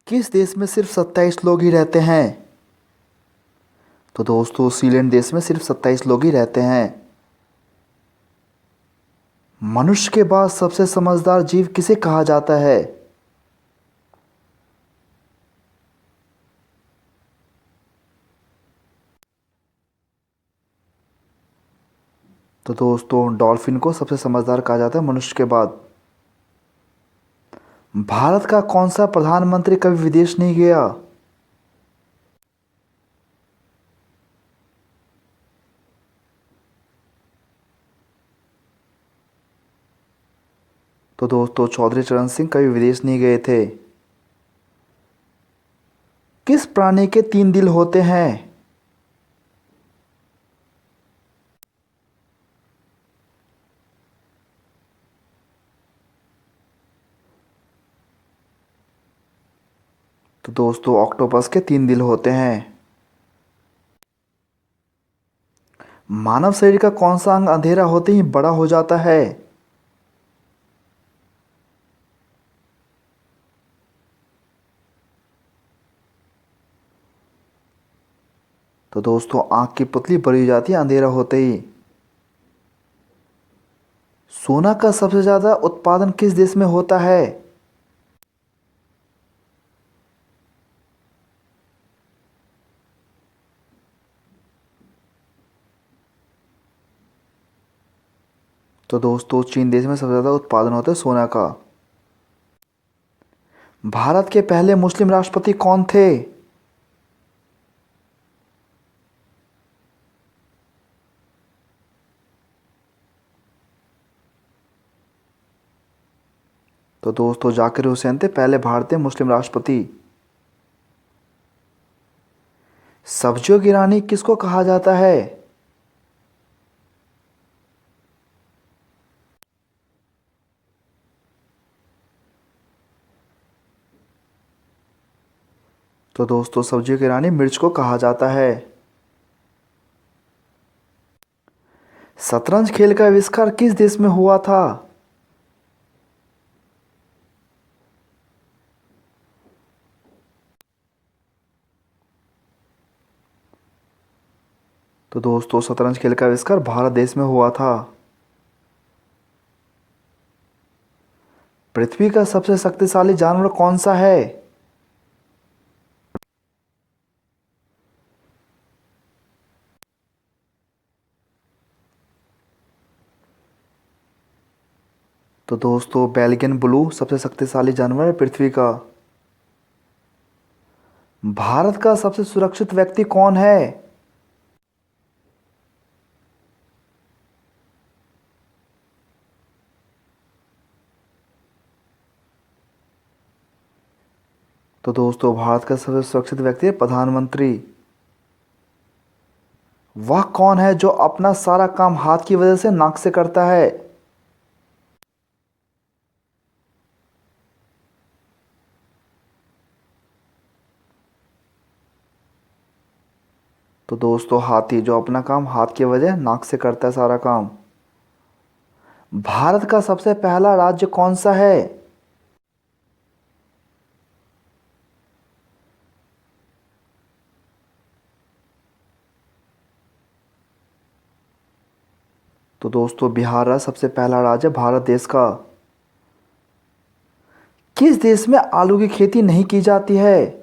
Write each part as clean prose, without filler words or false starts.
किस देश में सिर्फ 27 लोग ही रहते हैं? तो दोस्तों सीलैंड देश में सिर्फ 27 लोग ही रहते हैं। मनुष्य के बाद सबसे समझदार जीव किसे कहा जाता है? तो दोस्तों डॉल्फिन को सबसे समझदार कहा जाता है मनुष्य के बाद। भारत का कौन सा प्रधानमंत्री कभी विदेश नहीं गया? तो दोस्तों चौधरी चरण सिंह कभी विदेश नहीं गए थे। किस प्राणी के 3 दिल होते हैं? तो दोस्तों ऑक्टोपस के 3 दिल होते हैं। मानव शरीर का कौन सा अंग अंधेरा होते ही बड़ा हो जाता है? तो दोस्तों आंख की पुतली बड़ी हो जाती है अंधेरा होते ही। सोना का सबसे ज्यादा उत्पादन किस देश में होता है? तो दोस्तों चीन देश में सबसे ज्यादा उत्पादन होता है सोना का। भारत के पहले मुस्लिम राष्ट्रपति कौन थे? तो दोस्तों जाकिर हुसैन थे पहले भारतीय मुस्लिम राष्ट्रपति। सब्जियों की रानी किसको कहा जाता है? तो दोस्तों सब्जियों की रानी मिर्च को कहा जाता है। शतरंज खेल का आविष्कार किस देश में हुआ था? तो दोस्तों शतरंज खेल का आविष्कार भारत देश में हुआ था। पृथ्वी का सबसे शक्तिशाली जानवर कौन सा है? तो दोस्तों बेल्गियन ब्लू सबसे शक्तिशाली जानवर है पृथ्वी का। भारत का सबसे सुरक्षित व्यक्ति कौन है? तो दोस्तों भारत का सबसे सुरक्षित व्यक्ति है प्रधानमंत्री। वह कौन है जो अपना सारा काम हाथ की वजह से नाक से करता है? तो दोस्तों हाथी जो अपना काम हाथ की वजह नाक से करता है सारा काम। भारत का सबसे पहला राज्य कौन सा है? तो दोस्तों बिहार सबसे पहला राज्य भारत देश का। किस देश में आलू की खेती नहीं की जाती है?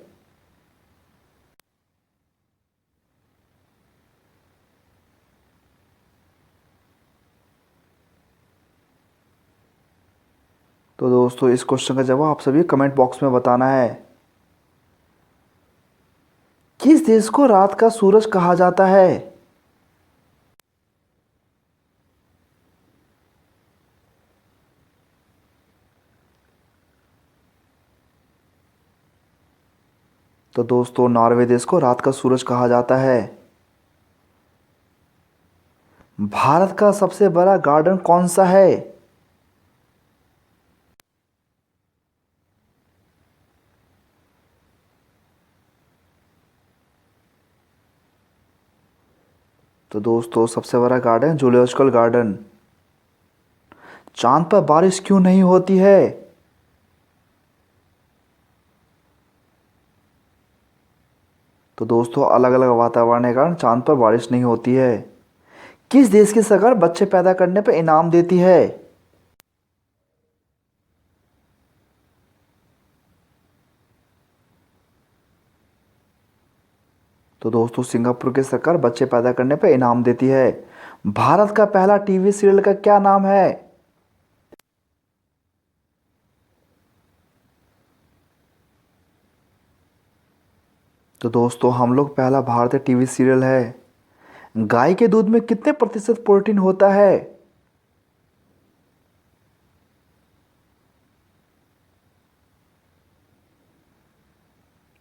तो दोस्तों इस क्वेश्चन का जवाब आप सभी कमेंट बॉक्स में बताना है। किस देश को रात का सूरज कहा जाता है? तो दोस्तों नॉर्वे देश को रात का सूरज कहा जाता है। भारत का सबसे बड़ा गार्डन कौन सा है? तो दोस्तों सबसे बड़ा गार्डन जूलॉजिकल गार्डन। चांद पर बारिश क्यों नहीं होती है? तो दोस्तों अलग अलग वातावरण के कारण चांद पर बारिश नहीं होती है। किस देश की सरकार बच्चे पैदा करने पर इनाम देती है? तो दोस्तों सिंगापुर की सरकार बच्चे पैदा करने पर इनाम देती है। भारत का पहला टीवी सीरियल का क्या नाम है? तो दोस्तों हम लोग पहला भारतीय टीवी सीरियल है। गाय के दूध में कितने प्रतिशत प्रोटीन होता है?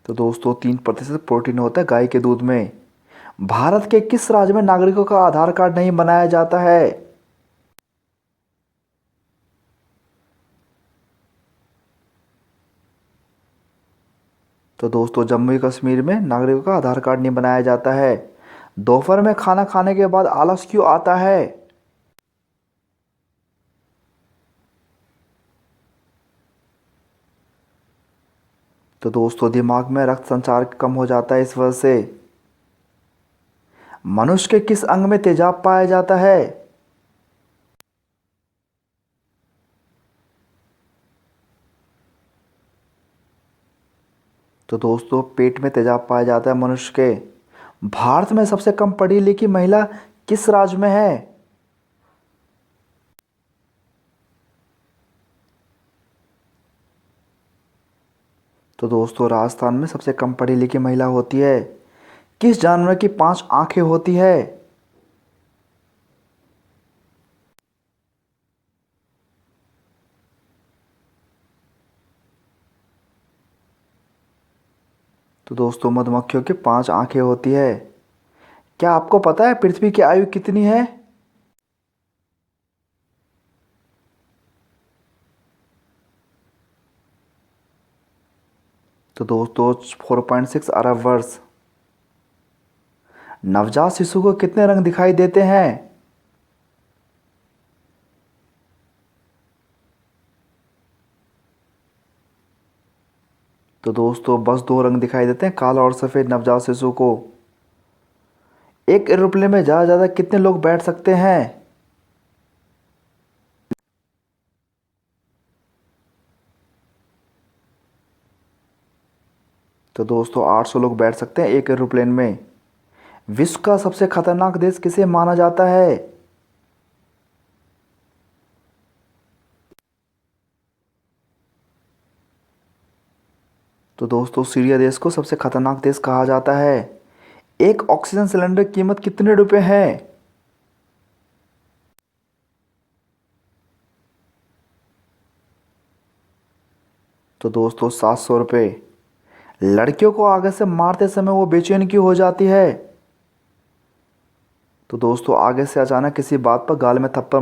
तो दोस्तों 3% प्रोटीन होता है गाय के दूध में। भारत के किस राज्य में नागरिकों का आधार कार्ड नहीं बनाया जाता है? तो दोस्तों जम्मू कश्मीर में नागरिकों का आधार कार्ड नहीं बनाया जाता है। दोपहर में खाना खाने के बाद आलस क्यों आता है? तो दोस्तों दिमाग में रक्त संचार कम हो जाता है इस वजह से। मनुष्य के किस अंग में तेजाब पाया जाता है? तो दोस्तों पेट में तेजाब पाया जाता है मनुष्य के। भारत में सबसे कम पढ़ी लिखी महिला किस राज्य में है? तो दोस्तों राजस्थान में सबसे कम पढ़ी लिखी महिला होती है। किस जानवर की 5 आंखें होती है? तो दोस्तों मधुमक्खियों की 5 आंखें होती है। क्या आपको पता है पृथ्वी की आयु कितनी है? तो दोस्तों 4.6 अरब वर्ष। नवजात शिशु को कितने रंग दिखाई देते हैं? तो दोस्तों बस 2 रंग दिखाई देते हैं, काला और सफ़ेद नवजात शिशु को। एक एरोप्लेन में ज़्यादा से ज़्यादा कितने लोग बैठ सकते हैं? तो दोस्तों 800 लोग बैठ सकते हैं एक एरोप्लेन में। विश्व का सबसे खतरनाक देश किसे माना जाता है? तो दोस्तों सीरिया देश को सबसे खतरनाक देश कहा जाता है। एक ऑक्सीजन सिलेंडर की कीमत कितने रुपए है? तो दोस्तों 700 रुपये। लड़कियों को आगे से मारते समय वो बेचैन क्यों हो जाती है? तो दोस्तों आगे से अचानक किसी बात पर गाल में थप्पड़